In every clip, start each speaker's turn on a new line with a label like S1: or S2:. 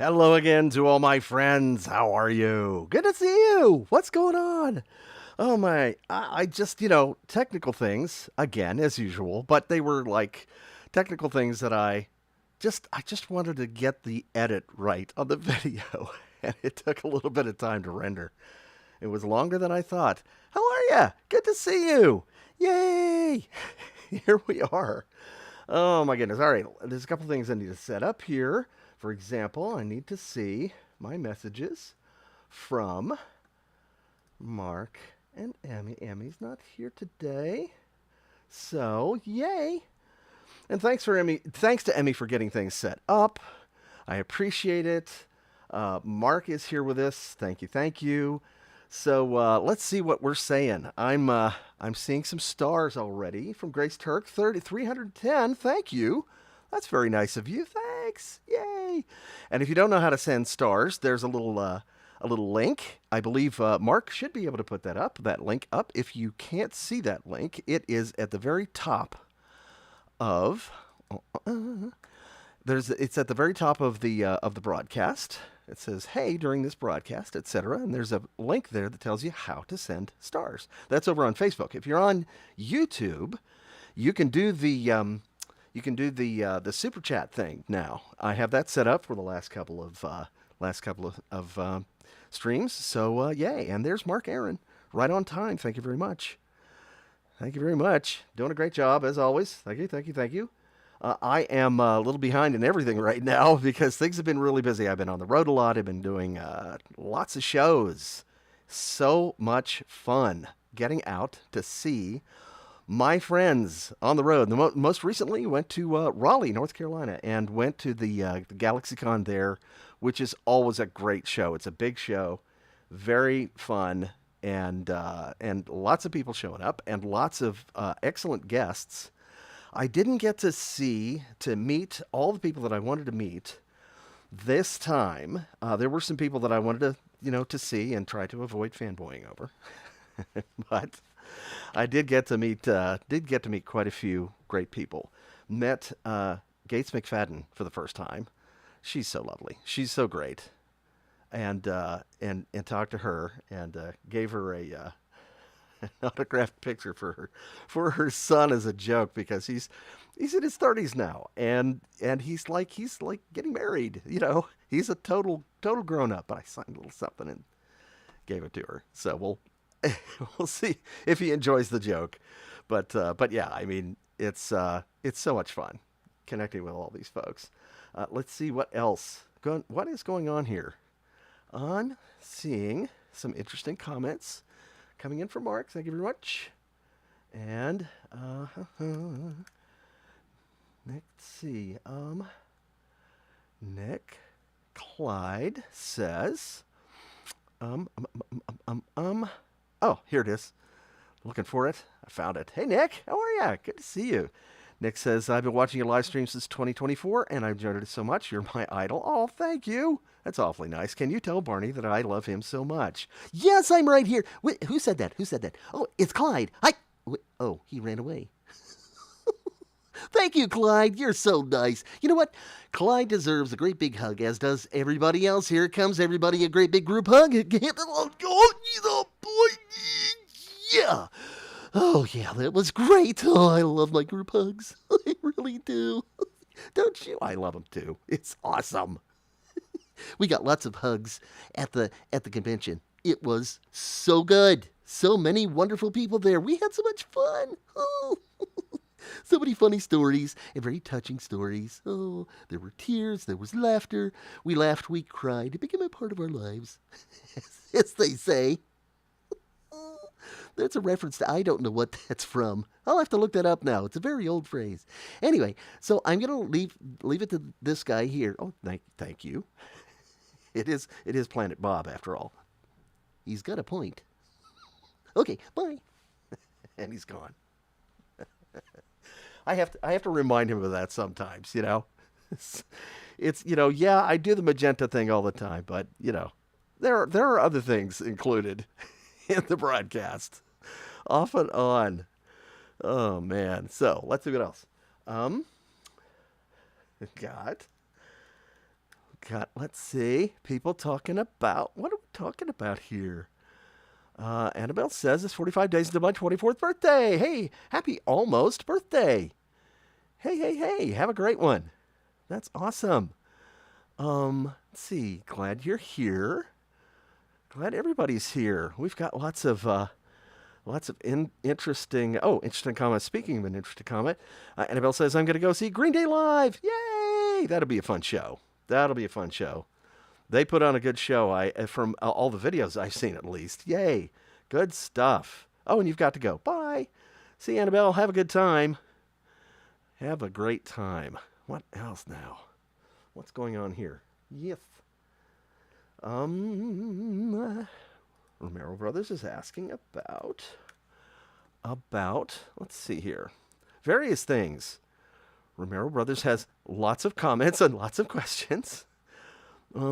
S1: Hello again to all my friends. How are you? Good to see you. What's going on? Oh my, I just, technical things again as usual, but they were like technical things that I just wanted to get the edit right on the video, and it took a little bit of time to render. It was longer than I thought. How are you? Good to see you. Yay! Here we are. Oh my goodness. All right, there's a couple things I need to set up here. For example, I need to see my messages from Mark and Emmy. Emmy's not here today. So, yay. And thanks to Emmy for getting things set up. I appreciate it. Mark is here with us. Thank you, thank you. So let's see what we're saying. I'm seeing some stars already from Grace Turk, 310. Thank you. That's very nice of you. Thanks. Yay. And if you don't know how to send stars, there's a little link. I believe Mark should be able to put that link up. If you can't see that link, it is at the very top of it's at the very top of the broadcast. It says, "Hey, during this broadcast, etc." And there's a link there that tells you how to send stars. That's over on Facebook. If you're on YouTube, you can do the super chat thing now. I have that set up for the last couple of streams. So yay! And there's Mark Aaron, right on time. Thank you very much. Thank you very much. Doing a great job as always. Thank you, thank you, thank you. I am a little behind in everything right now because things have been really busy. I've been on the road a lot. I've been doing lots of shows. So much fun getting out to see my friends on the road. Most recently went to Raleigh, North Carolina, and went to the GalaxyCon there, which is always a great show. It's a big show, very fun, and lots of people showing up, and lots of excellent guests. I didn't get to meet all the people that I wanted to meet this time. There were some people that I wanted to see and try to avoid fanboying over, but I did get to meet quite a few great people. Met Gates McFadden for the first time. She's so lovely. She's so great, and talked to her and gave her an autographed picture for her son as a joke because he's in his 30s now, and he's like getting married. He's a total grown up. But I signed a little something and gave it to her. So we'll see if he enjoys the joke. But yeah, I mean it's so much fun connecting with all these folks. Let's see what else. What is going on here? I'm seeing some interesting comments coming in from Mark. Thank you very much. And let's see. Nick Clyde says, Oh, here it is. Looking for it. I found it. Hey, Nick. How are ya? Good to see you. Nick says, "I've been watching your live stream since 2024, and I've enjoyed it so much. You're my idol." Oh, thank you. That's awfully nice. Can you tell Barney that I love him so much? Yes, I'm right here. Wait, who said that? Who said that? Oh, it's Clyde. Oh, he ran away. Thank you, Clyde. You're so nice. You know what? Clyde deserves a great big hug, as does everybody else. Here comes everybody, a great big group hug. Yeah. Oh, yeah, that was great. Oh, I love my group hugs. I really do. Don't you? I love them too. It's awesome. We got lots of hugs at the convention. It was so good. So many wonderful people there. We had so much fun. Oh. So many funny stories and very touching stories. Oh, there were tears, there was laughter. We laughed, we cried. It became a part of our lives, as they say. That's a reference to, I don't know what that's from. I'll have to look that up now. It's a very old phrase. Anyway, so I'm going to leave it to this guy here. Oh, thank you. It is Planet Bob, after all. He's got a point. Okay, bye. And he's gone. I have to remind him of that sometimes, It's yeah, I do the magenta thing all the time, but there are other things included in the broadcast, off and on. Oh man. So let's see what else. Got got, let's see, people talking about, what are we talking about here? Annabelle says it's 45 days until my 24th birthday. Hey, happy almost birthday. Hey, hey, hey, have a great one. That's awesome. Let's see, glad you're here. Glad everybody's here. We've got interesting comments. Speaking of an interesting comment, Annabelle says, I'm going to go see Green Day live. Yay! That'll be a fun show. That'll be a fun show. They put on a good show. From all the videos I've seen, at least. Yay! Good stuff. Oh, and you've got to go. Bye. See you, Annabelle. Have a good time. Have a great time. What else now? What's going on here? Yes. Romero Brothers is asking about, let's see here, various things. Romero Brothers has lots of comments and lots of questions. If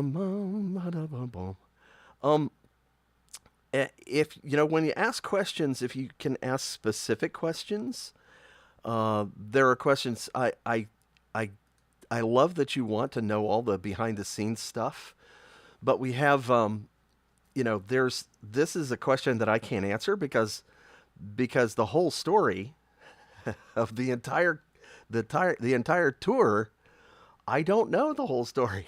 S1: when you ask questions, if you can ask specific questions, there are questions. I love that you want to know all the behind the scenes stuff, but we have this is a question that I can't answer because the whole story of the entire tour, I don't know the whole story.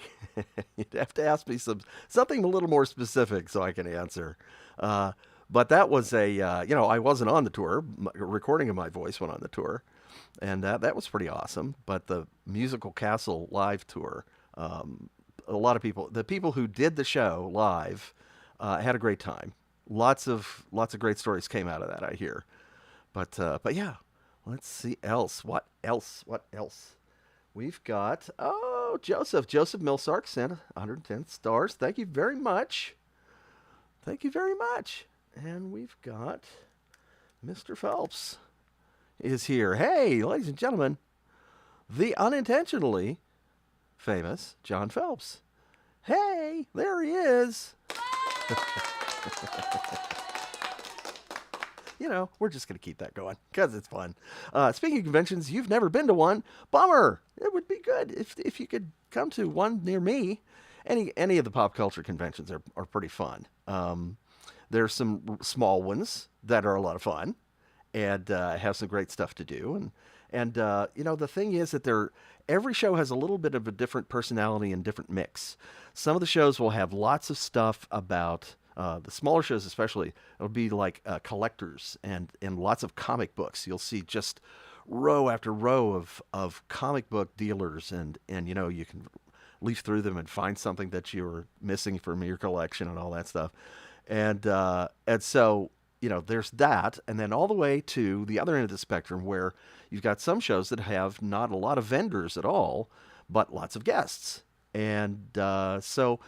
S1: You'd have to ask me something a little more specific so I can answer. But that was I wasn't on the tour. Recording of my voice went on the tour, and that was pretty awesome. But the Musical Castle live tour, a lot of people, the people who did the show live, had a great time. Lots of great stories came out of that, I hear. But yeah, let's see else. What else? We've got Joseph Millsark sent 110 stars. Thank you very much. Thank you very much. And we've got Mr. Phelps is here. Hey, ladies and gentlemen, the unintentionally famous John Phelps. Hey, there he is. We're just going to keep that going because it's fun. Speaking of conventions, you've never been to one. Bummer. It would be good if you could come to one near me. Any of the pop culture conventions are pretty fun. There's some small ones that are a lot of fun and have some great stuff to do. And the thing is that every show has a little bit of a different personality and different mix. Some of the shows will have lots of stuff about the smaller shows, especially. It'll be like collectors and lots of comic books. You'll see just row after row of comic book dealers, and you can leaf through them and find something that you're missing from your collection and all that stuff. And so there's that, and then all the way to the other end of the spectrum where you've got some shows that have not a lot of vendors at all, but lots of guests. And so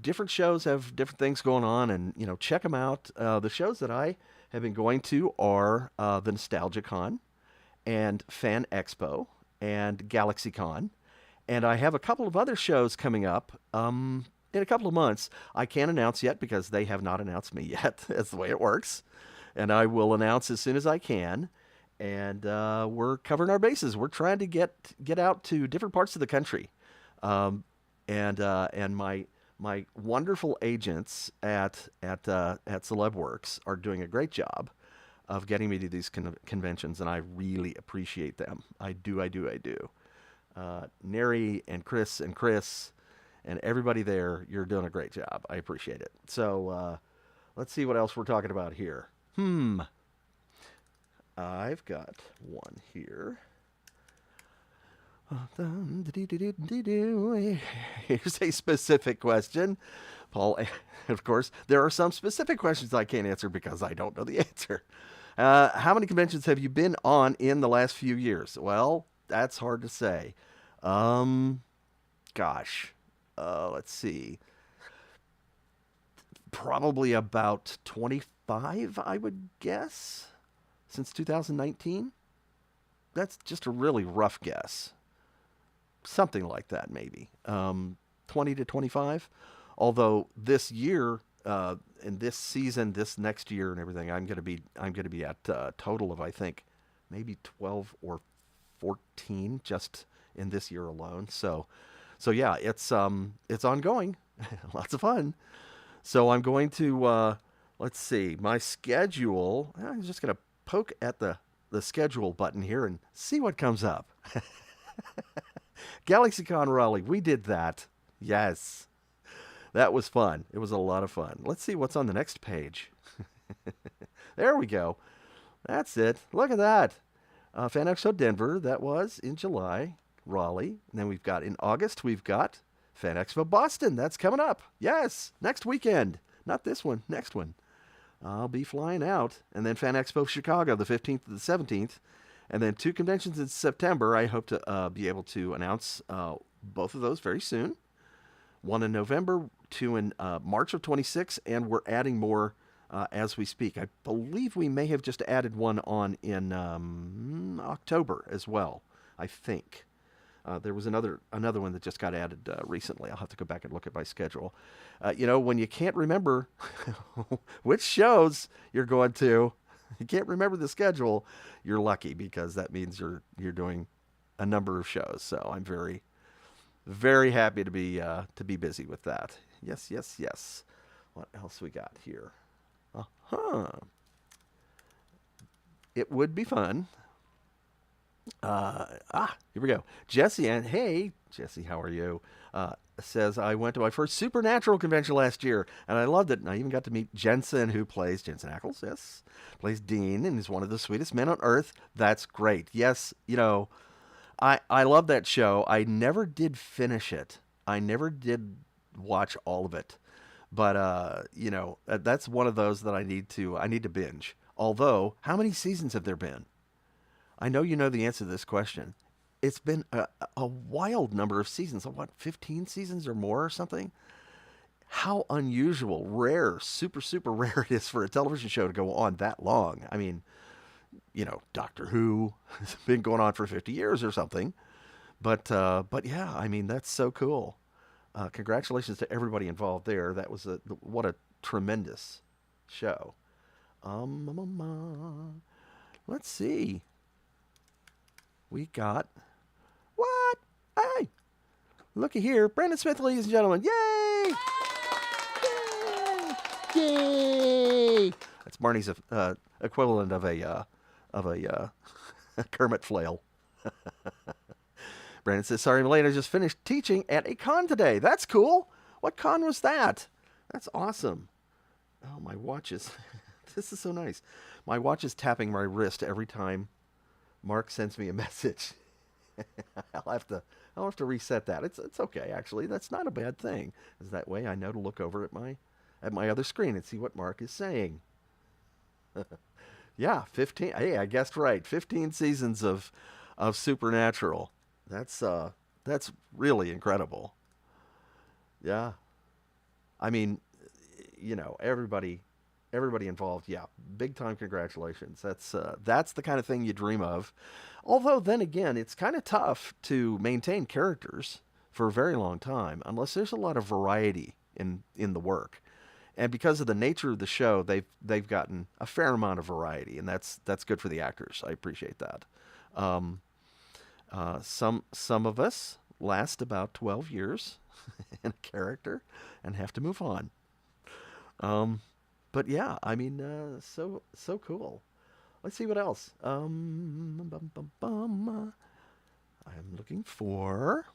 S1: different shows have different things going on, and check them out. The shows that I have been going to are the NostalgiaCon and Fan Expo and GalaxyCon, and I have a couple of other shows coming up in a couple of months. I can't announce yet because they have not announced me yet. That's the way it works, and I will announce as soon as I can. And we're covering our bases. We're trying to get out to different parts of the country, and my wonderful agents at CelebWorks are doing a great job of getting me to these conventions, and I really appreciate them. I do. Neri and Chris and everybody there, you're doing a great job. I appreciate it. So let's see what else we're talking about here. I've got one here. Here's a specific question. Paul, of course, there are some specific questions I can't answer because I don't know the answer. How many conventions have you been on in the last few years? Well, that's hard to say. Let's see. Probably about 25, I would guess, since 2019. That's just a really rough guess. Something like that, maybe 20 to 25. Although this year, in this season, this next year, and everything, I'm going to be at a total of, I think, maybe 12 or 14 just in this year alone. So So yeah, it's ongoing. Lots of fun. So I'm going to let's see my schedule. I'm just going to poke at the schedule button here and see what comes up. GalaxyCon Raleigh, we did that. Yes, that was fun. It was a lot of fun. Let's see what's on the next page. There we go. That's it. Look at that. Fan Expo Denver, that was in July. Raleigh. And then we've got in August, we've got Fan Expo Boston. That's coming up. Yes, next weekend. Not this one, next one. I'll be flying out. And then Fan Expo Chicago, the 15th to the 17th. And then 2 conventions in September. I hope to be able to announce both of those very soon. One in November, 2 in March of 26, and we're adding more as we speak. I believe we may have just added one on in October as well, I think. There was another one that just got added recently. I'll have to go back and look at my schedule. When you can't remember which shows you're going to, you can't remember the schedule, you're lucky because that means you're doing a number of shows. So I'm very, very happy to be busy with that. Yes, yes, yes. What else we got here? It would be fun. Here we go. Jesse, and hey, Jesse, how are you? Says, I went to my first Supernatural convention last year, and I loved it. And I even got to meet Jensen, who plays Jensen Ackles, yes, plays Dean, and is one of the sweetest men on earth. That's great. Yes, I love that show. I never did finish it. I never did watch all of it. But that's one of those that I need to binge. Although, how many seasons have there been? I know you know the answer to this question. It's been a wild number of seasons. What, 15 seasons or more or something? How unusual, rare, super, super rare it is for a television show to go on that long. I mean, Doctor Who has been going on for 50 years or something. But yeah, I mean, that's so cool. Congratulations to everybody involved there. That was what a tremendous show. Let's see. We got what? Hey, looky here, Brandon Smith, ladies and gentlemen. Yay! Yay! Yay! That's Marnie's equivalent of a Kermit flail. Brandon says, sorry, Elaine, I just finished teaching at a con today. That's cool. What con was that? That's awesome. Oh, my watch is... This is so nice. My watch is tapping my wrist every time Mark sends me a message. I'll have to reset that. It's okay, actually. That's not a bad thing. Because that way I know to look over at my other screen and see what Mark is saying. Yeah, 15. Hey, I guessed right. 15 seasons of Supernatural. That's really incredible. Yeah. I mean, everybody involved, yeah, big time congratulations. That's the kind of thing you dream of. Although then again, it's kind of tough to maintain characters for a very long time unless there's a lot of variety in the work. And because of the nature of the show, they've gotten a fair amount of variety, and that's good for the actors. I appreciate that. Some of us last about 12 years in a character and have to move on. But yeah, I mean, so cool. Let's see what else. I'm looking for.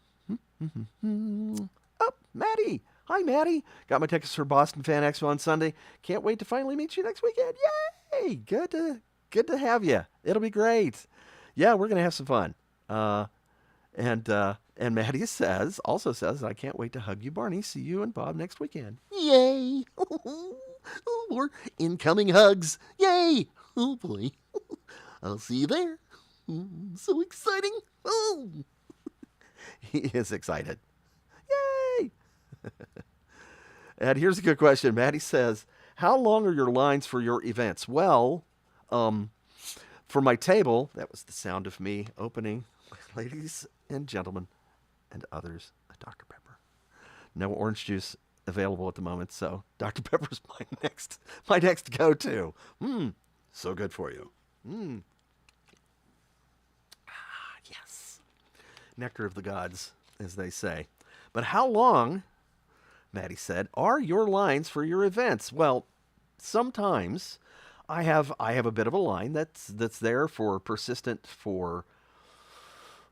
S1: Oh, Maddie. Hi, Maddie. Got my tickets for Boston Fan Expo on Sunday. Can't wait to finally meet you next weekend. Yay! Good to have you. It'll be great. Yeah, we're gonna have some fun. And Maddie also says, I can't wait to hug you, Barney. See you and Bob next weekend. Yay! More incoming hugs. Yay! Oh boy. I'll see you there. So exciting. Oh. He is excited. Yay! And here's a good question. Maddie says, how long are your lines for your events? Well, for my table, that was the sound of me opening. Ladies and gentlemen and others, a Dr. Pepper. No orange juice available at the moment, so Dr. Pepper's my next go-to. So good for you. Yes. Nectar of the gods, as they say. But how long, Maddie said, are your lines for your events? Well, sometimes I have a bit of a line that's there for persistent for,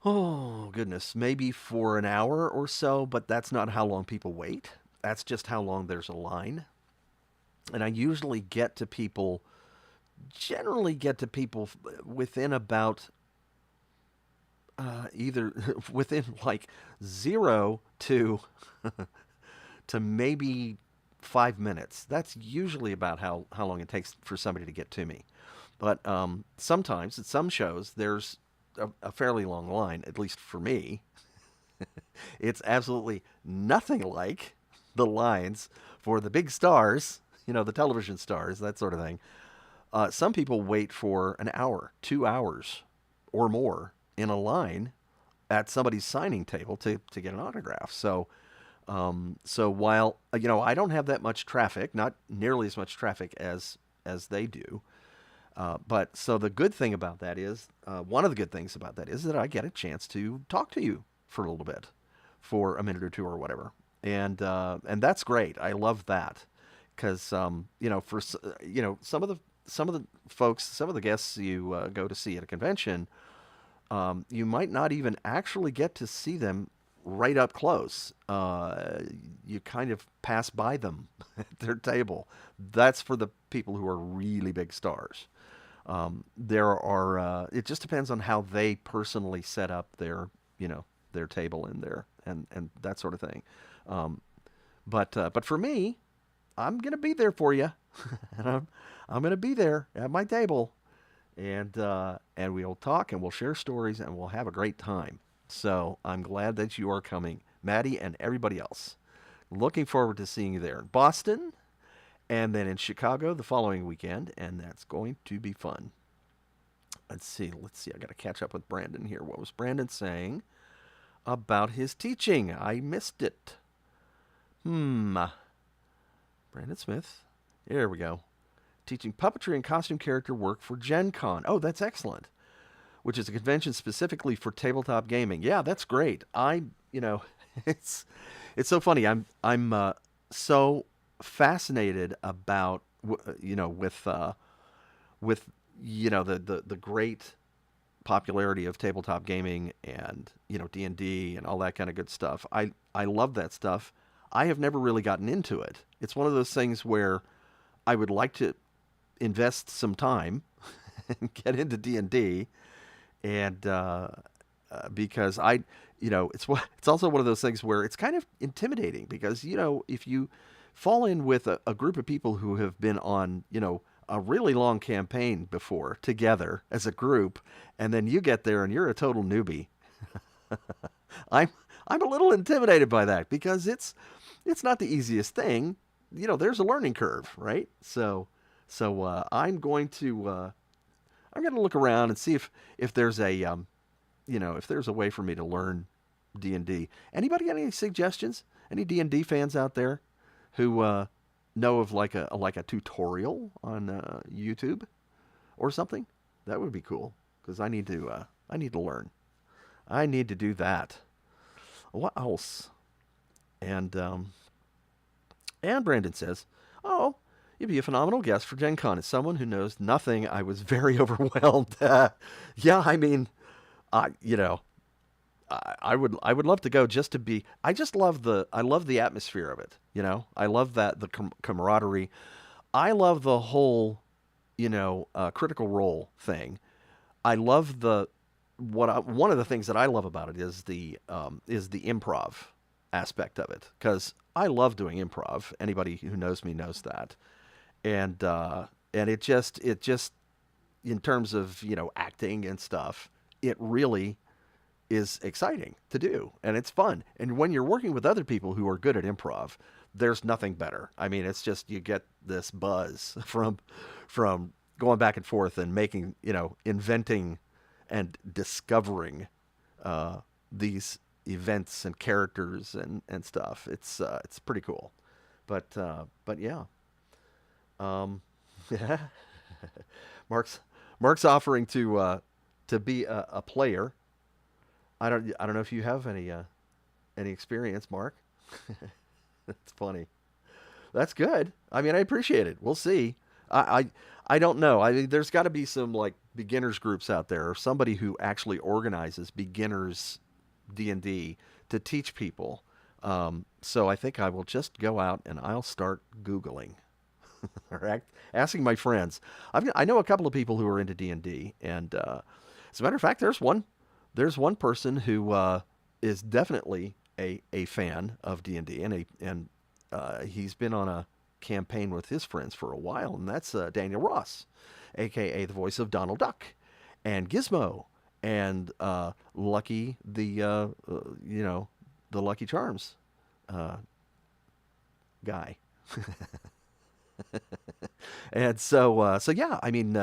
S1: oh goodness, maybe for an hour or so, but that's not how long people wait. That's just how long there's a line. And I usually get to people, generally get to people within about either within like 0 to maybe 5 minutes. That's usually about how long it takes for somebody to get to me. But sometimes at some shows, there's a fairly long line, at least for me. It's absolutely nothing like the lines for the big stars, the television stars, that sort of thing. Some people wait for an hour, 2 hours, or more in a line at somebody's signing table to get an autograph. So while I don't have that much traffic, not nearly as much traffic as they do, but so the good thing about that is one of the good things about that is that I get a chance to talk to you for a little bit, for a minute or two or whatever, and that's great. I love that because for some of the folks, some of the guests you go to see at a convention, you might not even actually get to see them right up close. You kind of pass by them at their table. That's for the people who are really big stars. There are. It just depends on how they personally set up their table in there and that sort of thing. Um, but for me, I'm gonna be there for you, and I'm gonna be there at my table, and we'll talk and we'll share stories and we'll have a great time. So I'm glad that you are coming, Maddie, and everybody else. Looking forward to seeing you there in Boston and then in Chicago the following weekend, and that's going to be fun. Let's see. I got to catch up with Brandon here. What was Brandon saying about his teaching? I missed it. Brandon Smith. There we go. Teaching puppetry and costume character work for Gen Con. Oh, that's excellent. Which is a convention specifically for tabletop gaming. Yeah, that's great. It's so funny. I'm so fascinated about with the great popularity of tabletop gaming and D&D and all that kind of good stuff. I love that stuff. I have never really gotten into it. It's one of those things where I would like to invest some time and get into D&D, and because it's also one of those things where it's kind of intimidating because if you fall in with a group of people who have been on a really long campaign before together as a group, and then you get there and you're a total newbie. I'm I'm a little intimidated by that because it's not the easiest thing. There's a learning curve, right? So I'm going to look around and see if there's if there's a way for me to learn D&D. Anybody got any suggestions? Any D&D fans out there who know of like a tutorial on YouTube or something? That would be cool because I need to learn. I need to do that. What else? And Brandon says, "Oh, you'd be a phenomenal guest for Gen Con. As someone who knows nothing, I was very overwhelmed." Yeah, I mean, I you know, I would love to go just to be. I love the atmosphere of it. I love that the camaraderie. I love the whole Critical Role thing. I love one of the things that I love about it is the improv aspect of it because I love doing improv. Anybody who knows me knows that, and it just in terms of acting and stuff, it really is exciting to do and it's fun. And when you're working with other people who are good at improv, there's nothing better. I mean, it's just you get this buzz from going back and forth and making, inventing and discovering these events and characters and stuff. It's pretty cool. But yeah. Yeah. Mark's offering to be a player. I don't know if you have any Any experience, Mark? That's funny. That's good. I mean, I appreciate it. We'll see. I don't know. I mean, there's got to be some like beginners groups out there, or somebody who actually organizes beginners D&D to teach people. So I think I will just go out and I'll start Googling or asking my friends. I know a couple of people who are into D&D, and as a matter of fact, there's one person who is definitely a fan of D&D, and he's been on a campaign with his friends for a while, and that's Daniel Ross, aka the voice of Donald Duck and Gizmo and Lucky the Lucky Charms uh, guy. And so yeah, I mean,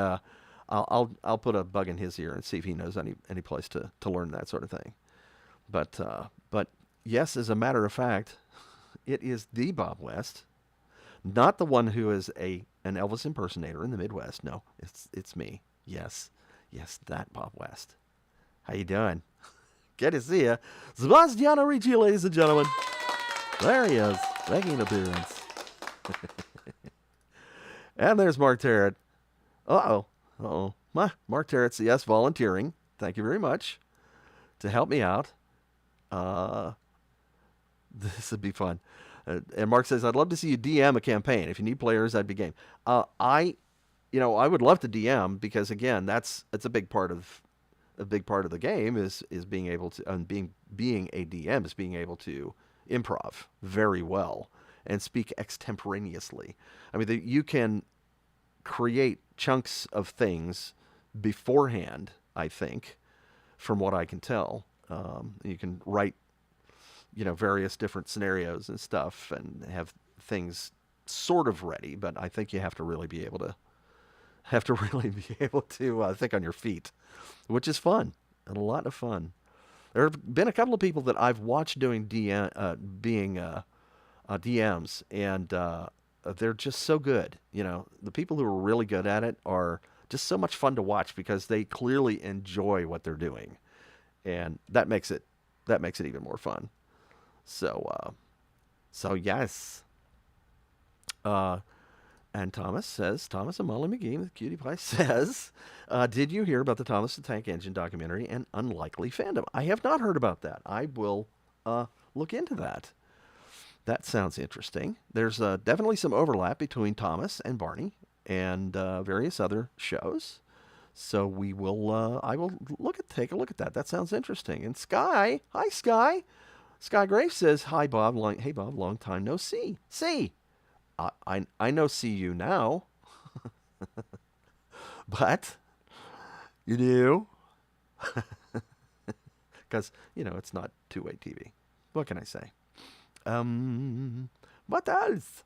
S1: I'll put a bug in his ear and see if he knows any place to learn that sort of thing. But yes, as a matter of fact, it is the Bob West, not the one who is an Elvis impersonator in the Midwest. No, it's me. Yes, yes, that Bob West. How you doing? Good to see you, Sebastiano Ricci, ladies and gentlemen. There he is, making an appearance. And there's Mark Terrett. Uh-oh. Uh-oh. Mark Terrett's, yes, volunteering. Thank you very much to help me out. This would be fun. And Mark says, I'd love to see you DM a campaign. If you need players, I'd be game. I would love to DM because, again, it's a big part of the game is being able to, and being a DM is being able to improv very well and speak extemporaneously. I mean, you can create chunks of things beforehand, I think, from what I can tell. You can write, various different scenarios and stuff and have things sort of ready, but I think you have to really be able to think on your feet, which is fun and a lot of fun. There have been a couple of people that I've watched doing DMs, and they're just so good. The people who are really good at it are just so much fun to watch because they clearly enjoy what they're doing, and that makes it even more fun. So yes. And Thomas and Molly McGee, the cutie pie, says, did you hear about the Thomas the Tank Engine documentary and unlikely fandom? I have not heard about that. I will look into that. That sounds interesting. There's definitely some overlap between Thomas and Barney and various other shows. So I will take a look at that. That sounds interesting. And Sky, hi Sky. Sky Graves says, hi Bob, hey Bob, long time no see. I know see you now, but you do, because it's not two-way TV. What can I say? What else?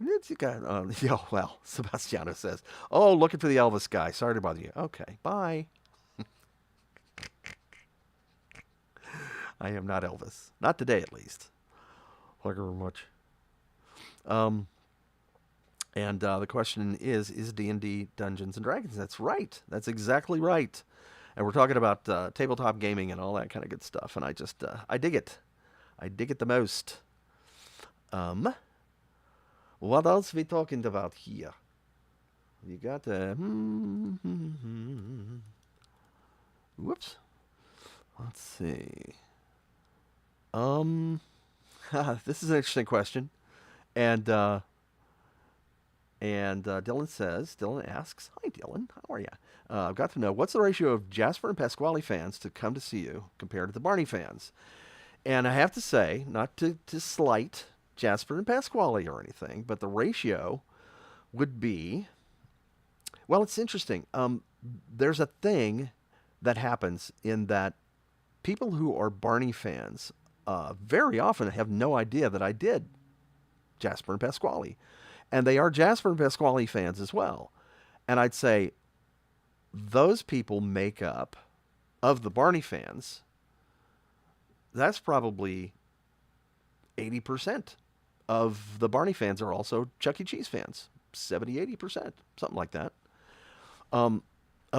S1: Yeah, well, Sebastiano says, oh, looking for the Elvis guy. Sorry to bother you. Okay, bye. I am not Elvis. Not today, at least. Thank you very much. And the question is D&D Dungeons & Dragons? That's right. That's exactly right. And we're talking about tabletop gaming and all that kind of good stuff. And I dig it. I dig it the most. What else are we talking about here? You got whoops. Let's see. This is an interesting question. And Dylan asks, hi Dylan, how are you? I've got to know, what's the ratio of Jasper and Pasquale fans to come to see you compared to the Barney fans? And I have to say, not to slight Jasper and Pasquale or anything, but the ratio would be, well, it's interesting. There's a thing that happens in that people who are Barney fans very often have no idea that I did Jasper and Pasquale. And they are Jasper and Pasquale fans as well. And I'd say those people make up, of the Barney fans, that's probably 80% of the Barney fans are also Chuck E. Cheese fans. 70-80%, something like that. Of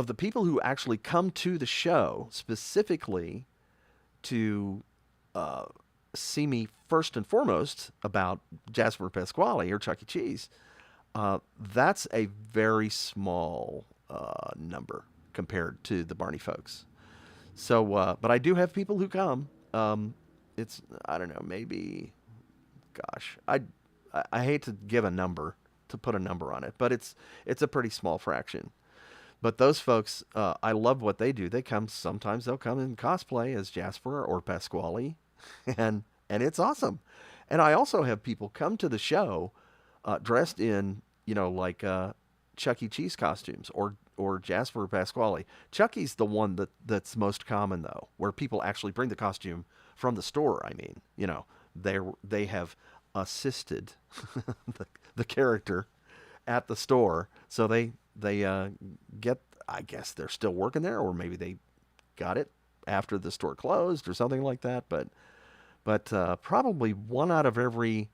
S1: the people who actually come to the show specifically to see me first and foremost about Jasper Pasquale or Chuck E. Cheese, that's a very small number compared to the Barney folks. So, but I do have people who come. It's I don't know, maybe, gosh, I hate to give a number to put a number on it, but it's a pretty small fraction. But those folks, I love what they do. They come sometimes they'll come in cosplay as Jasper or Pasquale, and it's awesome. And I also have people come to the show dressed in like Chuck E. Cheese costumes or Jasper Pasquale. Chucky's the one that's most common though, where people actually bring the costume from the store. I mean, they have assisted the character at the store, so they get. I guess they're still working there, or maybe they got it after the store closed or something like that. But probably one out of every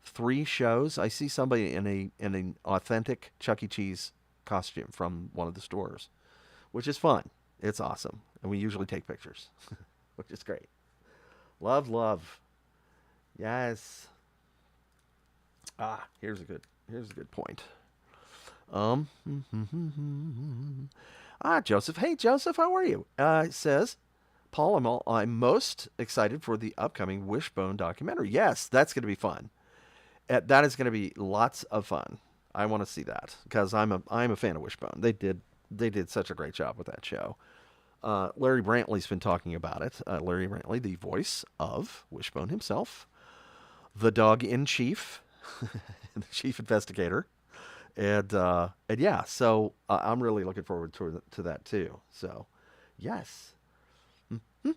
S1: three shows, I see somebody in an authentic Chuck E. Cheese costume from one of the stores, which is fun. It's awesome, and we usually take pictures, which is great. Love, love, yes. Here's a good point. Um, Joseph. Hey, Joseph, how are you? It says, Paul, I'm most excited for the upcoming Wishbone documentary. Yes, that's going to be fun. That is going to be lots of fun. I want to see that because I'm a fan of Wishbone. They did such a great job with that show. Larry Brantley's been talking about it. Larry Brantley, the voice of Wishbone himself, the dog in chief, the chief investigator, and yeah. So I'm really looking forward to that too. So yes. Mm-hmm.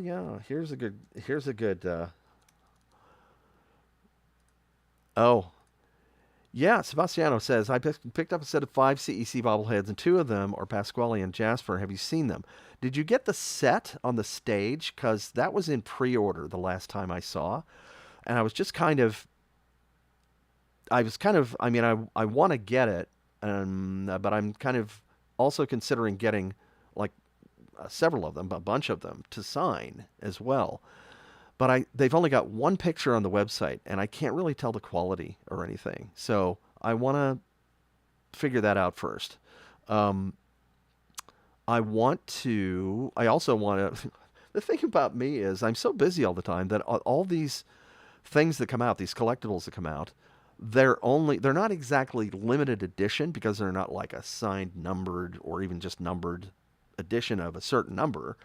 S1: Yeah. Here's a good. Oh, yeah, Sebastiano says, I picked up a set of five CEC bobbleheads, and two of them are Pasquale and Jasper. Have you seen them? Did you get the set on the stage? Because that was in pre order the last time I saw. And I was just I mean, I want to get it, but I'm kind of also considering getting like several of them, a bunch of them to sign as well. But they've only got one picture on the website, and I can't really tell the quality or anything. So I want to figure that out first. Um, I also want to. The thing about me is I'm so busy all the time that all these things that come out, these collectibles that come out, they're not exactly limited edition because they're not like a signed, numbered, or even just numbered edition of a certain number.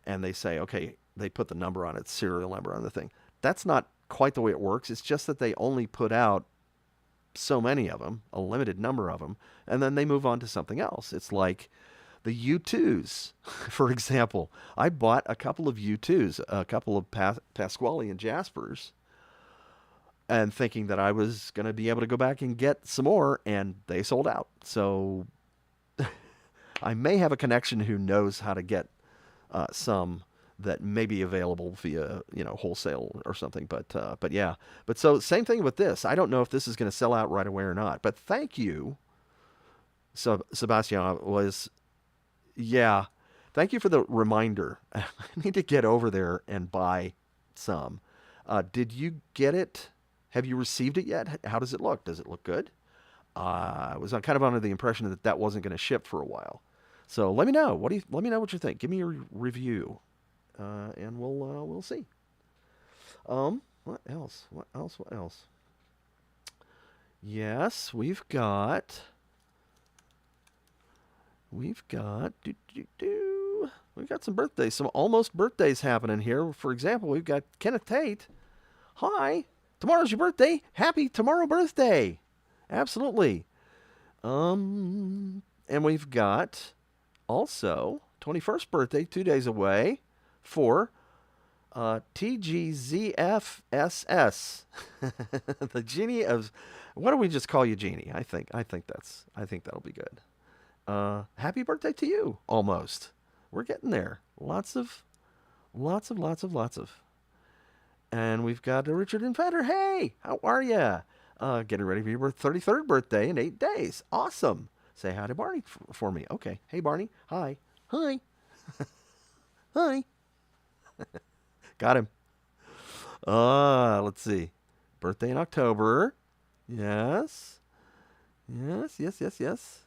S1: And they say, okay, they put the number on it, serial number on the thing. That's not quite the way it works. It's just that they only put out so many of them, a limited number of them, and then they move on to something else. It's like the U2s, for example. I bought a couple of U2s, a couple of Pasquale and Jaspers, and thinking that I was going to be able to go back and get some more, and they sold out. So I may have a connection who knows how to get some that may be available via wholesale or something. But yeah. But so same thing with this. I don't know if this is going to sell out right away or not. But thank you, Sebastian. Was Yeah. Thank you for the reminder. I need to get over there and buy some. Did you get it? Have you received it yet? How does it look? Does it look good? I was kind of under the impression that that wasn't going to ship for a while. So let me know. Let me know what you think. Give me your review, and we'll see. What else? What else? What else? Yes, we've got some birthdays, some almost birthdays happening here. For example, we've got Kenneth Tate. Hi, tomorrow's your birthday. Happy tomorrow birthday. Absolutely. And we've got also 21st birthday, 2 days away for TGZFSS, the genie of. What do we just call you, genie? I think that'll be good. Happy birthday to you! Almost. We're getting there. Lots of. And we've got Richard Infander. Hey, how are ya? Getting ready for your 33rd birthday in 8 days. Awesome. Say hi to Barney for me. Okay. Hey, Barney. Hi. Hi. Hi. Got him. Let's see. Birthday in October. Yes. Yes, yes, yes, yes.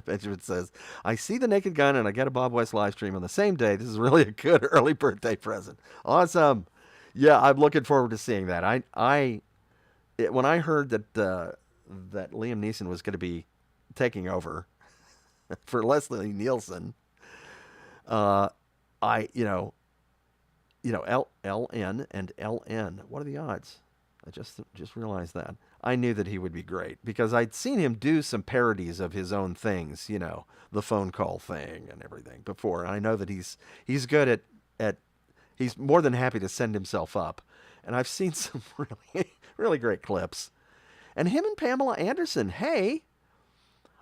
S1: Benjamin says, I see the Naked Gun and I get a Bob West live stream on the same day. This is really a good early birthday present. Awesome. Yeah, I'm looking forward to seeing that. When I heard that Liam Neeson was going to be taking over for Leslie Nielsen, uh, I LN and LN. What are the odds? I just realized that. I knew that he would be great because I'd seen him do some parodies of his own things, the phone call thing and everything before. And I know that he's good at he's more than happy to send himself up. And I've seen some really really great clips. And him and Pamela Anderson, hey,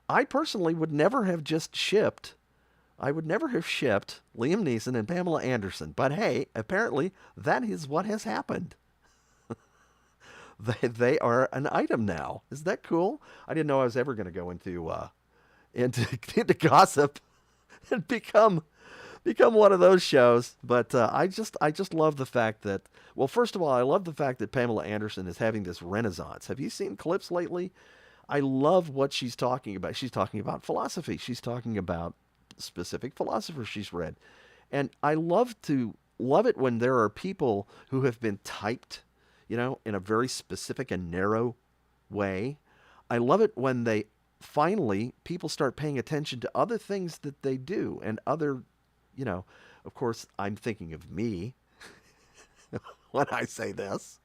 S1: I personally would never have just shipped. I would never have shipped Liam Neeson and Pamela Anderson. But hey, apparently that is what has happened. They are an item now. Is that cool? I didn't know I was ever going to go into gossip and become one of those shows. But I just love the fact that, well, first of all, I love the fact that Pamela Anderson is having this renaissance. Have you seen clips lately? I love what she's talking about. She's talking about philosophy. She's talking about specific philosophers she's read. And I love it when there are people who have been typed, in a very specific and narrow way. I love it when people start paying attention to other things that they do and other, of course, I'm thinking of me when I say this,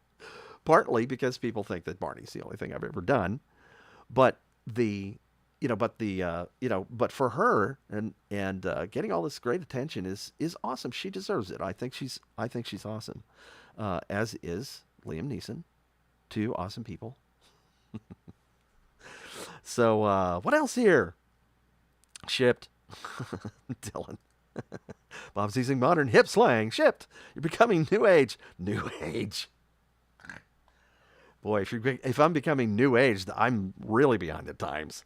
S1: partly because people think that Barney's the only thing I've ever done, but but for her and getting all this great attention is awesome. She deserves it. I think she's awesome, as is Liam Neeson, two awesome people. So what else here? Shipped. Dylan. Bob's using modern hip slang. Shipped. You're becoming new age. New age. Boy, if I'm becoming new age, I'm really behind the times.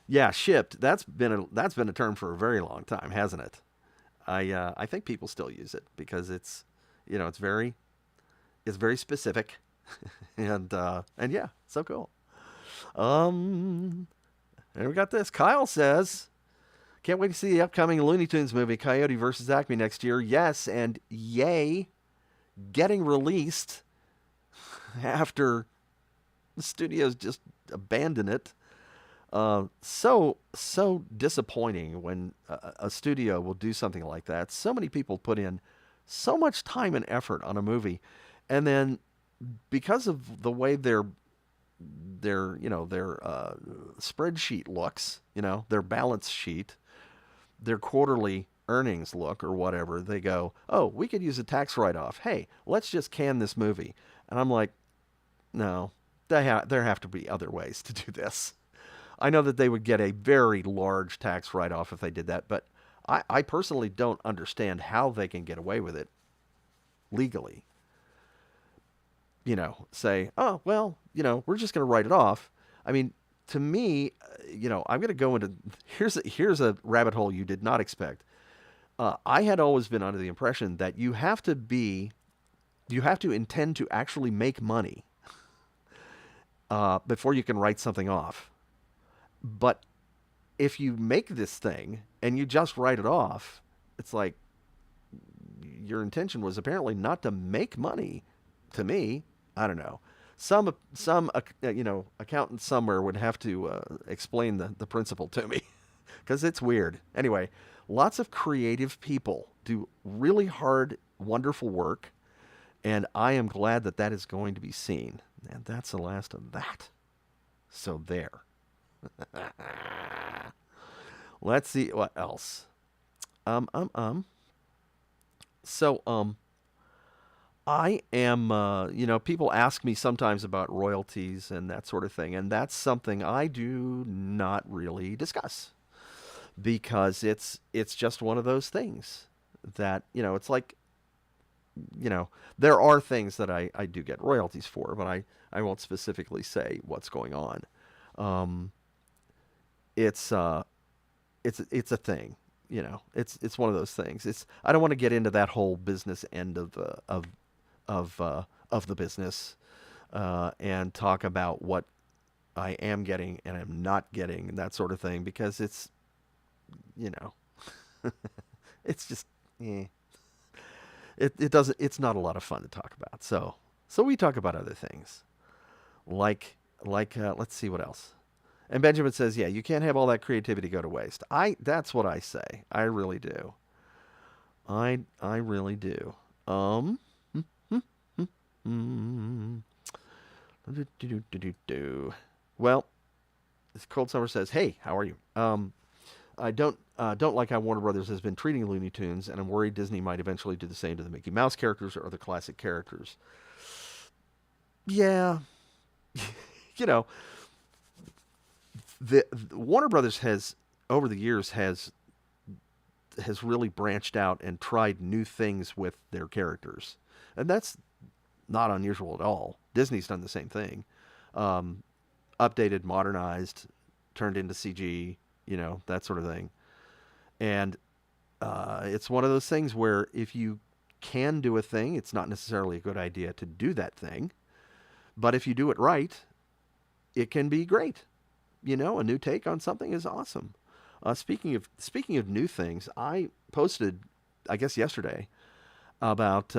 S1: Yeah, shipped. That's been a term for a very long time, hasn't it? I think people still use it because it's very specific, and yeah, so cool. And we got this. Kyle says, can't wait to see the upcoming Looney Tunes movie, Coyote versus Acme, next year. Yes, and yay, getting released after the studios just abandon it. So disappointing when a studio will do something like that. So many people put in so much time and effort on a movie, and then because of the way their spreadsheet looks, their balance sheet, their quarterly earnings look or whatever, they go, oh, we could use a tax write-off. Hey, let's just can this movie. And I'm like, no, there have to be other ways to do this. I know that they would get a very large tax write-off if they did that, but I personally don't understand how they can get away with it legally. Say, oh, well, we're just going to write it off. I mean, to me, I'm going to go into, here's a rabbit hole you did not expect. I had always been under the impression that you have to intend to actually make money before you can write something off. But if you make this thing and you just write it off, it's like your intention was apparently not to make money. To me, I don't know. Some accountant somewhere would have to explain the principle to me because it's weird. Anyway, lots of creative people do really hard, wonderful work, and I am glad that is going to be seen. And that's the last of that. So there. Let's see what else. So, I am, people ask me sometimes about royalties and that sort of thing, and that's something I do not really discuss because it's just one of those things that, it's like, there are things that I do get royalties for, but I won't specifically say what's going on. It's a thing. it's one of those things. I don't want to get into that whole business end of the business and talk about what I am getting and am not getting and that sort of thing because you know it's just eh. It doesn't it's not a lot of fun to talk about. So we talk about other things like let's see what else. And Benjamin says, "Yeah, you can't have all that creativity go to waste." That's what I say. I really do. I really do. Um. Well, Cold Summer says, "Hey, how are you? I don't like how Warner Brothers has been treating Looney Tunes, and I'm worried Disney might eventually do the same to the Mickey Mouse characters or other classic characters." Yeah, you know, the Warner Brothers has over the years has really branched out and tried new things with their characters, and that's not unusual at all. Disney's done the same thing, um, updated, modernized, turned into CG, that sort of thing. And it's one of those things where if you can do a thing, it's not necessarily a good idea to do that thing. But if you do it right, it can be great. A new take on something is awesome. Speaking of new things, I posted, I guess yesterday, about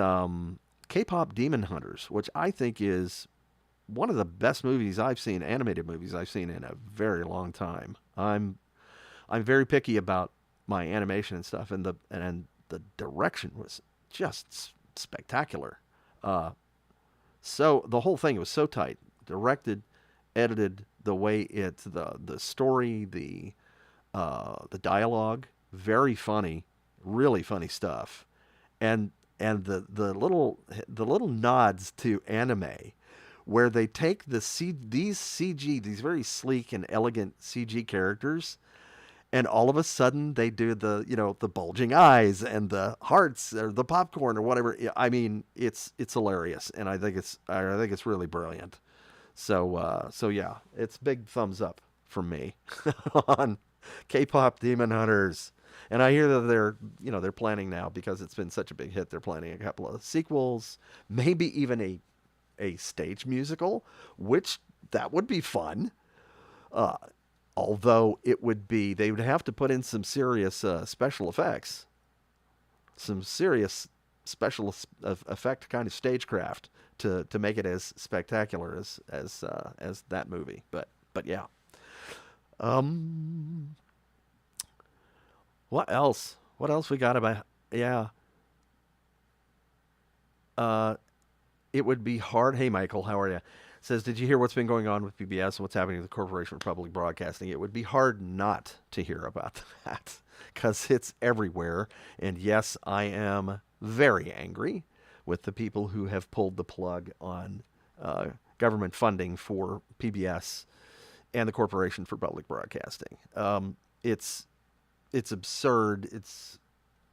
S1: K-pop Demon Hunters, which I think is one of the best movies I've seen, animated movies I've seen in a very long time. I'm very picky about my animation and stuff, and the direction was just spectacular. Uh, so the whole thing was so tight, directed, edited, the way the story, the dialogue, very funny, really funny stuff, and the little nods to anime, where they take these CG, these very sleek and elegant CG characters, and all of a sudden they do the bulging eyes and the hearts or the popcorn or whatever. I mean, it's hilarious, and I think it's really brilliant. So yeah, it's big thumbs up from me on K-pop Demon Hunters. And I hear that they're planning now, because it's been such a big hit. They're planning a couple of sequels, maybe even a stage musical, which that would be fun. Uh, Although they would have to put in some serious special effects, some serious effect kind of stagecraft to make it as spectacular as that movie. But yeah. Um, what else? What else we got about? Yeah. Uh, it would be hard. Hey, Michael, how are you? Says, did you hear what's been going on with PBS and what's happening to the Corporation for Public Broadcasting? It would be hard not to hear about that because it's everywhere. And yes, I am very angry with the people who have pulled the plug on government funding for PBS and the Corporation for Public Broadcasting. It's absurd. It's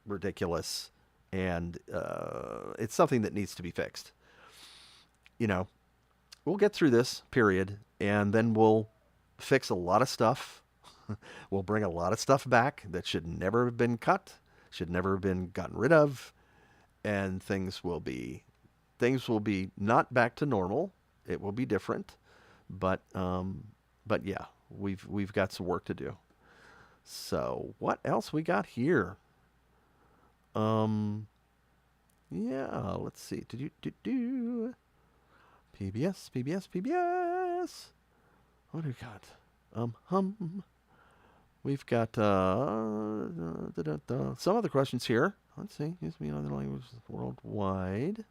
S1: ridiculous, and it's something that needs to be fixed. You know, we'll get through this period, and then we'll fix a lot of stuff. We'll bring a lot of stuff back that should never have been cut, should never have been gotten rid of, and things will be not back to normal. It will be different, but yeah, we've got some work to do. So what else we got here? Um, yeah, let's see. Do PBS, PBS, PBS. What do we got? We've got some other questions here. Let's see. Use me in other languages worldwide.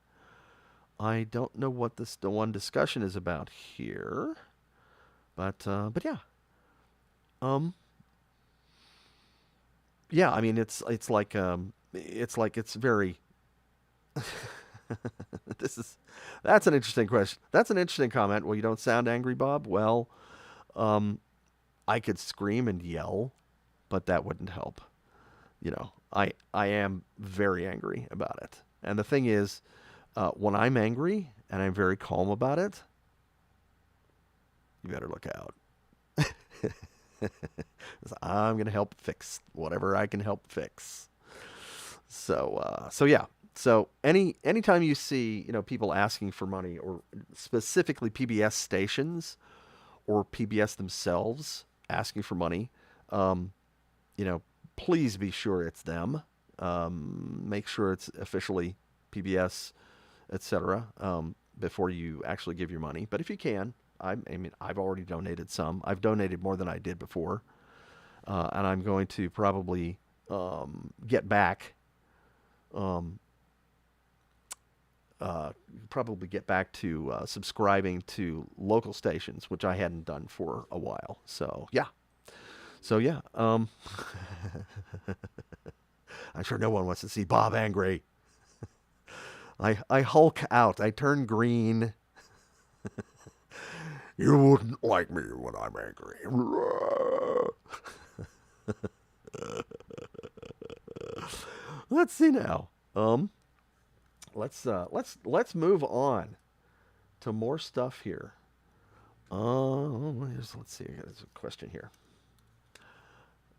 S1: I don't know what the one discussion is about here, but yeah. Um, yeah. I mean, it's very. this is that's an interesting question. That's an interesting comment. Well, you don't sound angry, Bob. Well, um, I could scream and yell, but that wouldn't help. I am very angry about it. And the thing is, when I'm angry and I'm very calm about it, you better look out. I'm going to help fix whatever I can help fix. So yeah. So anytime you see, people asking for money, or specifically PBS stations or PBS themselves asking for money, um, you know, please be sure it's them. Make sure it's officially PBS, etc. Before you actually give your money. But if you can, I mean, I've already donated some. I've donated more than I did before, and I'm going to probably get back. Um, Probably get back to subscribing to local stations, which I hadn't done for a while. So yeah. I'm sure no one wants to see Bob angry. I hulk out. I turn green. You wouldn't like me when I'm angry. Let's see now. Let's move on to more stuff here. Let's see. There's a question here.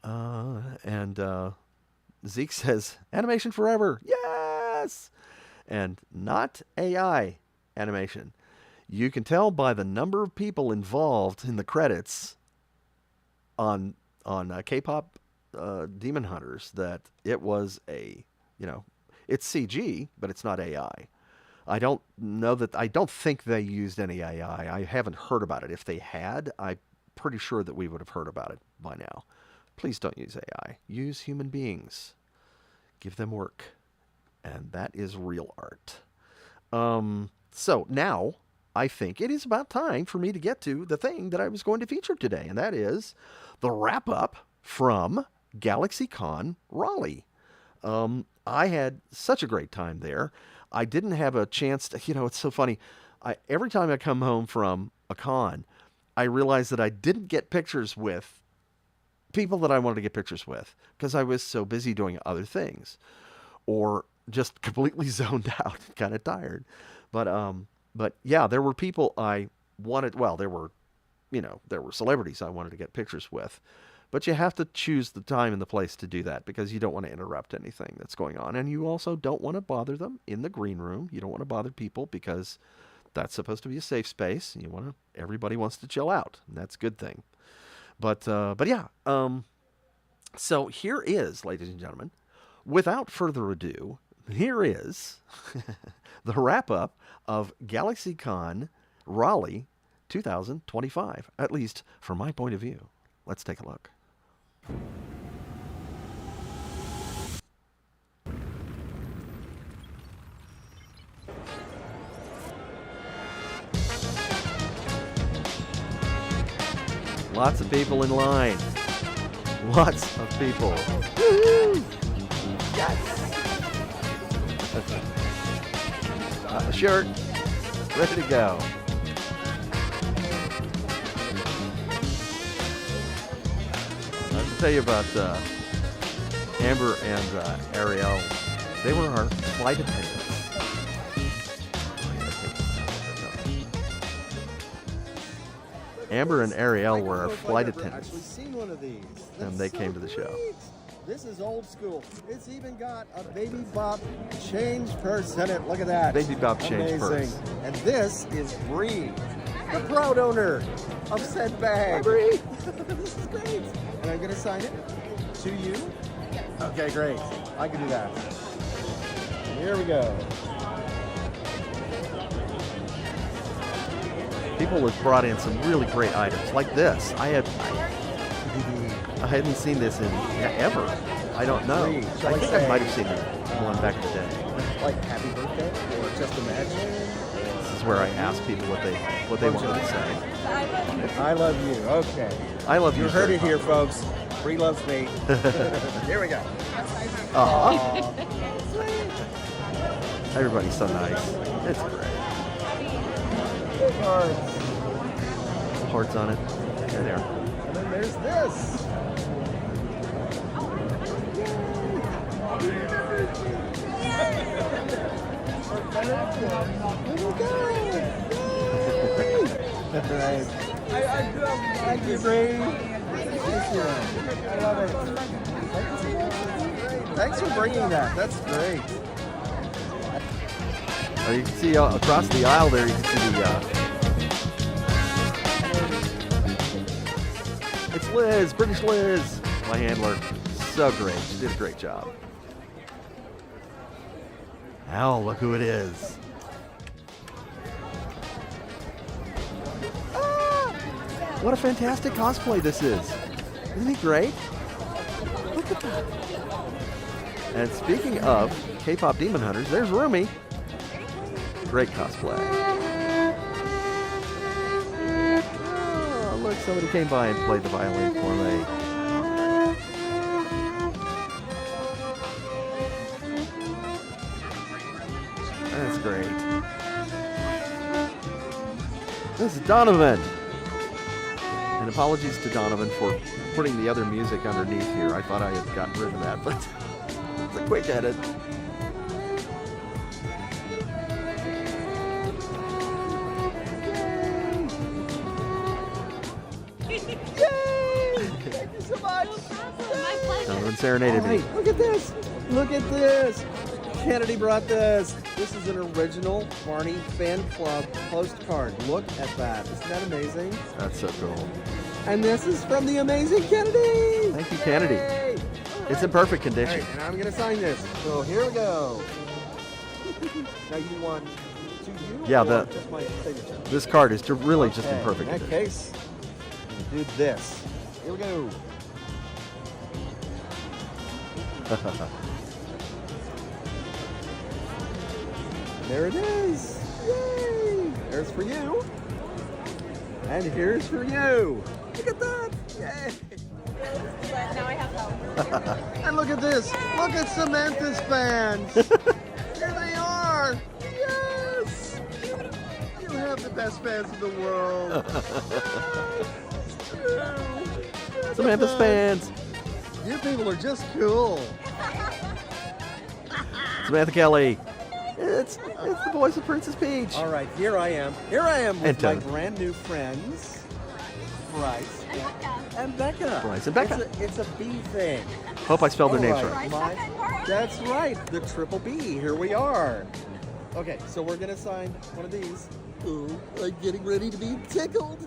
S1: And Zeke says, animation forever. Yes! And not AI animation. You can tell by the number of people involved in the credits on K-pop Demon Hunters that it was it's CG, but it's not AI. I don't think they used any AI. I haven't heard about it. If they had, I'm pretty sure that we would have heard about it by now. Please don't use AI. Use human beings. Give them work. And that is real art. So now I think it is about time for me to get to the thing that I was going to feature today, and that is the wrap-up from GalaxyCon Raleigh. I had such a great time there. I didn't have a chance to, it's so funny. Every time I come home from a con, I realize that I didn't get pictures with people that I wanted to get pictures with because I was so busy doing other things or just completely zoned out, kind of tired. But yeah, there were people I wanted. Well, there were celebrities I wanted to get pictures with. But you have to choose the time and the place to do that because you don't want to interrupt anything that's going on. And you also don't want to bother them in the green room. You don't want to bother people because that's supposed to be a safe space. Everybody wants to chill out, and that's a good thing. But yeah. So here is, ladies and gentlemen, without further ado, here is the wrap-up of GalaxyCon Raleigh 2025, at least from my point of view. Let's take a look. Lots of people in line. Lots of people. Woo-hoo! Yes! Got the shirt. Ready to go. I have to tell you about Amber and Ariel. They were our flight attendants. Amber and Ariel were our flight attendants.
S2: I've actually seen one of these.
S1: And they came to the show.
S2: This is old school. It's even got a baby bop change purse in it. Look at that.
S1: Baby bop change purse.
S2: And this is Bree, the proud owner of said bag.
S1: Hi, Bree.
S2: This is great. And I'm going to sign it to you. Okay, great. I can do that. Here we go.
S1: People have brought in some really great items, like this. I hadn't seen this in ever. I don't know. I think I might have seen one back in the day.
S2: Like happy birthday or just imagine.
S1: This is where I ask people what they wanted to say.
S2: I love you. Okay.
S1: I love you.
S2: You heard it here, folks. Bree loves me. Here we go.
S1: Aww. Everybody's so nice. It's great. Hearts on it. There they are.
S2: And then there's this. Thank you, Bree. Thank you. I love it. Thanks for bringing that. That's great.
S1: Oh, you can see across the aisle there, you can see it's Liz, British Liz, my handler. So great. She did a great job. Now look who it is. Ah, what a fantastic cosplay this is. Isn't he great? Look at that. And speaking of K-pop demon hunters, there's Rumi. Great cosplay. Oh, look, somebody came by and played the violin for me. That's great. This is Donovan. And apologies to Donovan for putting the other music underneath here. I thought I had gotten rid of that, but it's a quick edit.
S2: Thank you so much.
S3: My pleasure.
S1: Donovan serenaded me.
S2: Look at this. Look at this. Kennedy brought this. This is an original Barney fan club postcard. Look at that. Isn't that amazing?
S1: That's so cool.
S2: And this is from the amazing Kennedy.
S1: Thank you, Kennedy.
S2: Yay.
S1: It's in perfect
S2: All
S1: condition.
S2: right, and I'm going to sign this. So here we go. Now you want to you?
S1: Yeah,
S2: or just my signature?
S1: This card is really just in
S2: Okay,
S1: perfect
S2: in that
S1: condition.
S2: case, we'll do this. Here we go. There it is. Yay! There's for you. And here's for you. Look at that. Yay!
S3: But now I have help.
S2: And look at this. Look at Samantha's fans. Here they are. Yes. You have the best fans in the world. Yes.
S1: Samantha's fans.
S2: You people are just cool.
S1: Samantha Kelly. It's the voice of Princess Peach.
S2: All right, here I am. Here I am with
S1: And
S2: my
S1: Tony.
S2: brand new friends, Bryce and Becca.
S1: Bryce and Becca.
S2: It's a B thing.
S1: Hope I spelled their names
S2: All
S1: right.
S3: Bryce, Becca, and Bryce.
S2: That's right, the triple B. Here we are. Okay, so we're gonna sign one of these. Oh, I'm getting ready to be tickled.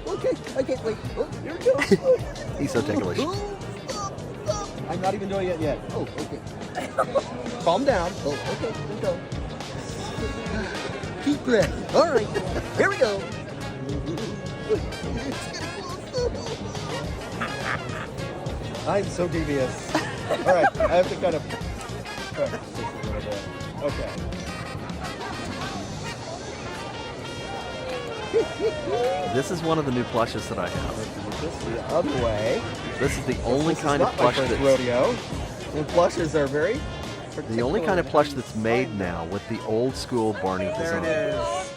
S2: Okay, wait. Oh, here we go.
S1: He's so ticklish.
S2: Oh, stop. I'm not even doing it yet. Oh, okay. Calm down. Oh, okay, here we go. Keep breath. All right, here we go. I'm so devious. All right, I have to kind of practice this a little bit. Okay.
S1: This is one of the new plushes that I have.
S2: This the other way.
S1: This is the only
S2: This is
S1: kind of
S2: not my
S1: plush
S2: first
S1: that's
S2: rodeo. And plushes are very
S1: the only kind of plush
S2: particular
S1: that's
S2: in
S1: made
S2: how you
S1: now with the old school Barney
S2: There it
S1: design.
S2: is.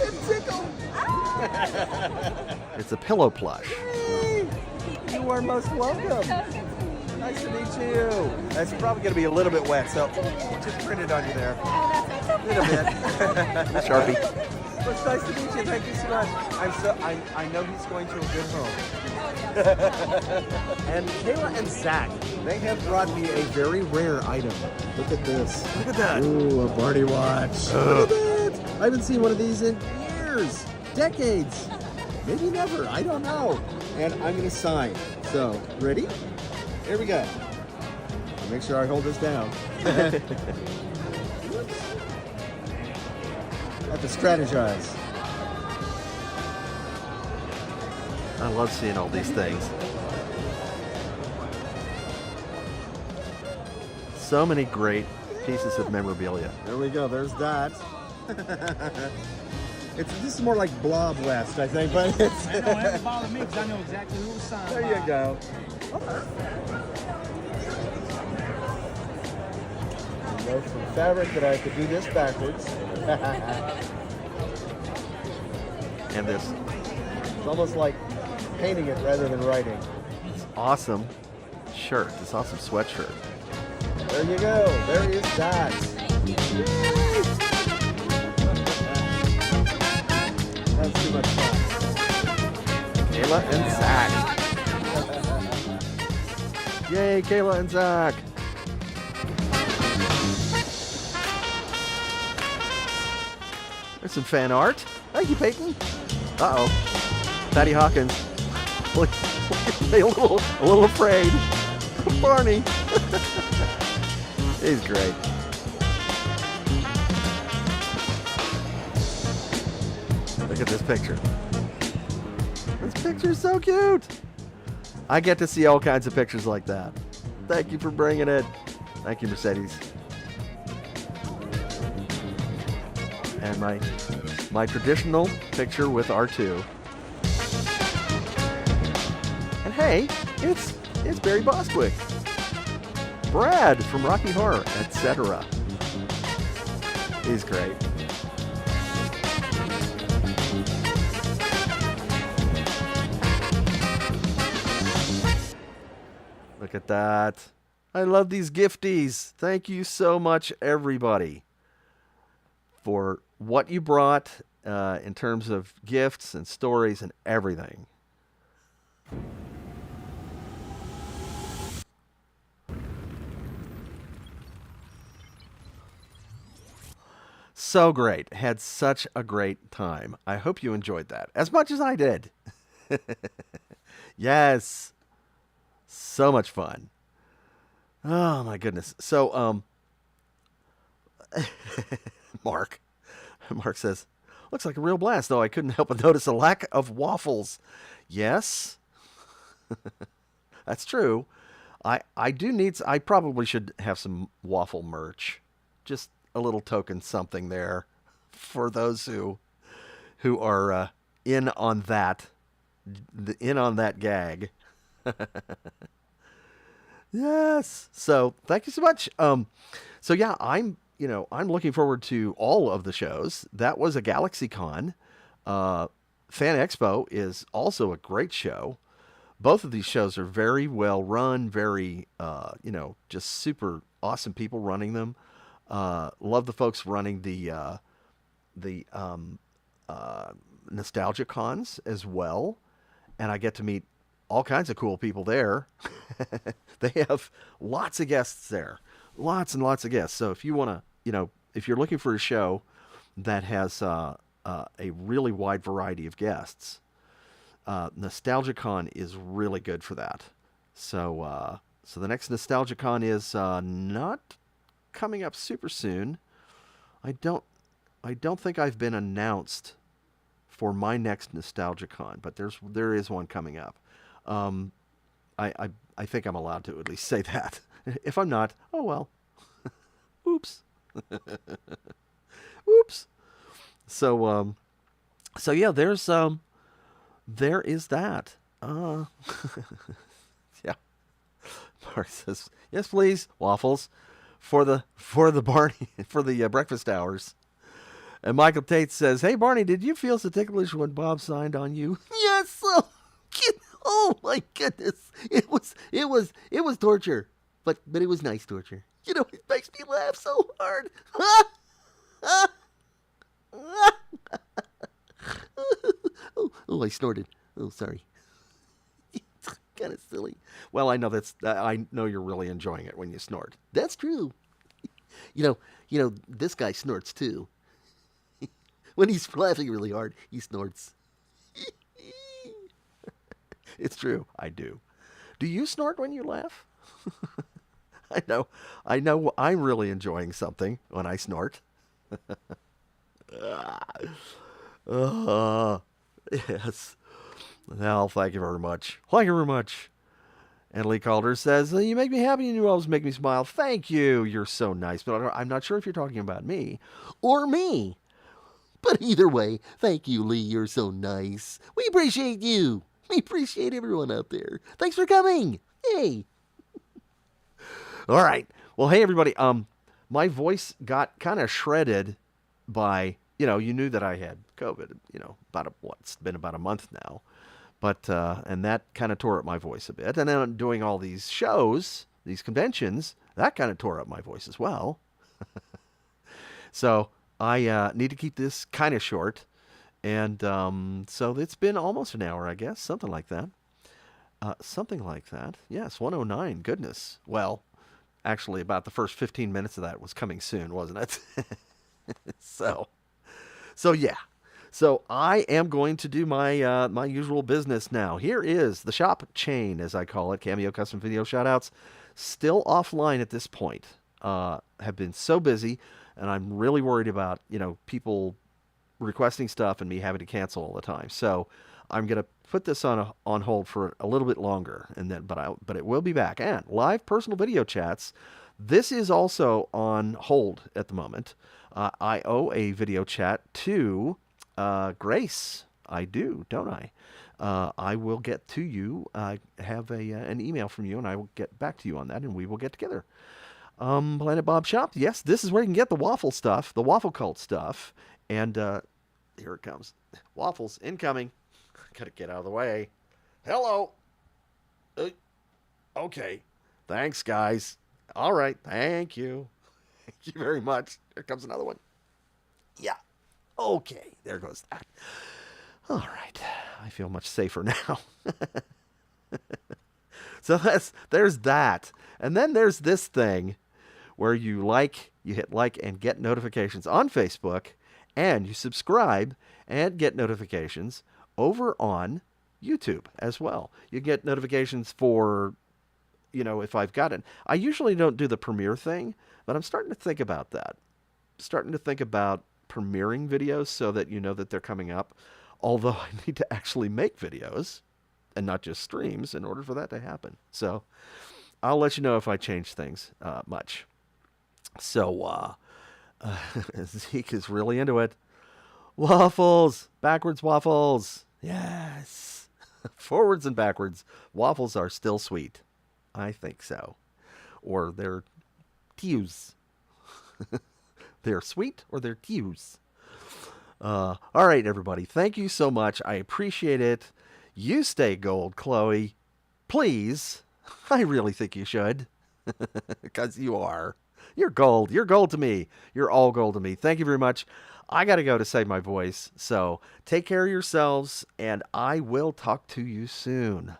S2: It tickled.
S1: It's a pillow plush.
S2: Hey, you are most welcome. Nice to meet you. That's probably going to be a little bit wet, so just print it on you there. A little bit.
S1: Sharpie.
S2: Well, it's nice to meet you. Thank you so much. I know he's going to a good home. And Kayla and Zach, they have brought me a very rare item. Look at this.
S1: Look at that.
S2: Ooh, a Barney watch. Look at that. I haven't seen one of these in years, decades, maybe never. I don't know. And I'm going to sign. So, ready? Here we go. Make sure I hold this down. I have to strategize.
S1: I love seeing all these things. So many great pieces of memorabilia.
S2: There we go. There's that. This is more like Blob West, I think, but it's.
S4: I know, it hasn't bothered me because I know exactly who was signed.
S2: There you go. I know from fabric that I could do this backwards.
S1: And this
S2: It's almost like painting it rather than writing.
S1: awesome shirt, this awesome sweatshirt.
S2: There you go. There is that. That's too much fun.
S1: Kayla and Zach. Yay, Kayla and Zach. There's some fan art. Thank you, Peyton. Uh-oh. Patty Hawkins. Look, a little afraid. Barney. He's great. Look at this picture. This picture's so cute. I get to see all kinds of pictures like that. Thank you for bringing it. Thank you, Mercedes. And my traditional picture with R2. And hey, it's Barry Bostwick, Brad from Rocky Horror, etc. He's great. Look at that. I love these gifties. Thank you so much, everybody, for what you brought in terms of gifts and stories and everything. So great. Had such a great time. I hope you enjoyed that as much as I did. Yes. So much fun. Oh my goodness. So Mark says, looks like a real blast, though I couldn't help but notice a lack of waffles. Yes. That's true. I probably should have some waffle merch. Just a little token something there for those who are in on that gag. Yes. So thank you so much. So yeah, I'm looking forward to all of the shows. That was a GalaxyCon. Fan Expo is also a great show. Both of these shows are very well run, very just super awesome people running them. Love the folks running the nostalgia cons as well, and I get to meet all kinds of cool people there. They have lots of guests there, lots and lots of guests. So if you want to, if you're looking for a show that has a really wide variety of guests, NostalgiaCon is really good for that. So the next NostalgiaCon is not coming up super soon. I don't think I've been announced for my next NostalgiaCon, but there is one coming up. I think I'm allowed to at least say that. If I'm not, oh well. Oops. Oops. So yeah, there is that. Yeah. Mark says, yes, please, waffles for the Barney for the breakfast hours. And Michael Tate says, hey Barney, did you feel so ticklish when Bob signed on you? Yes. Oh my goodness. It was torture. But it was nice torture. It makes me laugh so hard. Oh, I snorted. Oh, sorry. It's kind of silly. Well, I know I know you're really enjoying it when you snort. That's true. This guy snorts too. When he's laughing really hard, he snorts. It's true. I do. Do you snort when you laugh? I know. I'm really enjoying something when I snort. Yes. Well, thank you very much. Thank you very much. And Lee Calder says, you make me happy and you always make me smile. Thank you. You're so nice. But I'm not sure if you're talking about me or me. But either way, thank you, Lee. You're so nice. We appreciate you. We appreciate everyone out there. Thanks for coming. Hey. All right. Well, hey, everybody. My voice got kind of shredded by, you knew that I had COVID, it's been about a month now. But, and that kind of tore up my voice a bit. And then doing all these shows, these conventions, that kind of tore up my voice as well. So I need to keep this kind of short. And so it's been almost an hour, I guess, something like that. Something like that. Yes, 109. Goodness. Well, actually, about the first 15 minutes of that was coming soon, wasn't it? so, so yeah. So I am going to do my my usual business now. Here is the shop chain, as I call it, Cameo Custom Video Shoutouts. Still offline at this point. Have been so busy, and I'm really worried about people requesting stuff and me having to cancel all the time. So I'm gonna put this on hold for a little bit longer, and then but it will be back. And live personal video chats. This is also on hold at the moment. I owe a video chat to Grace. I do, don't I? I will get to you. I have an email from you, and I will get back to you on that, and we will get together. Planet Bob Shop. Yes, this is where you can get the waffle stuff, the waffle cult stuff. And here it comes. Waffles incoming. Gotta get out of the way. Hello. Okay. Thanks, guys. All right. Thank you. Thank you very much. Here comes another one. Yeah. Okay. There goes that. All right. I feel much safer now. So there's that. And then there's this thing where you hit like and get notifications on Facebook, and you subscribe and get notifications over on YouTube as well. You get notifications for, if I've got it. I usually don't do the premiere thing, but I'm starting to think about that. Starting to think about premiering videos so that you know that they're coming up. Although I need to actually make videos and not just streams in order for that to happen. So I'll let you know if I change things much. So Zeke is really into it. Waffles! Backwards waffles! Yes! Forwards and backwards. Waffles are still sweet. I think so. Or they're tews. They're sweet or they're tews. All right, everybody. Thank you so much. I appreciate it. You stay gold, Chloe. Please. I really think you should. Because you are. You're gold. You're gold to me. You're all gold to me. Thank you very much. I got to go to save my voice. So take care of yourselves, and I will talk to you soon.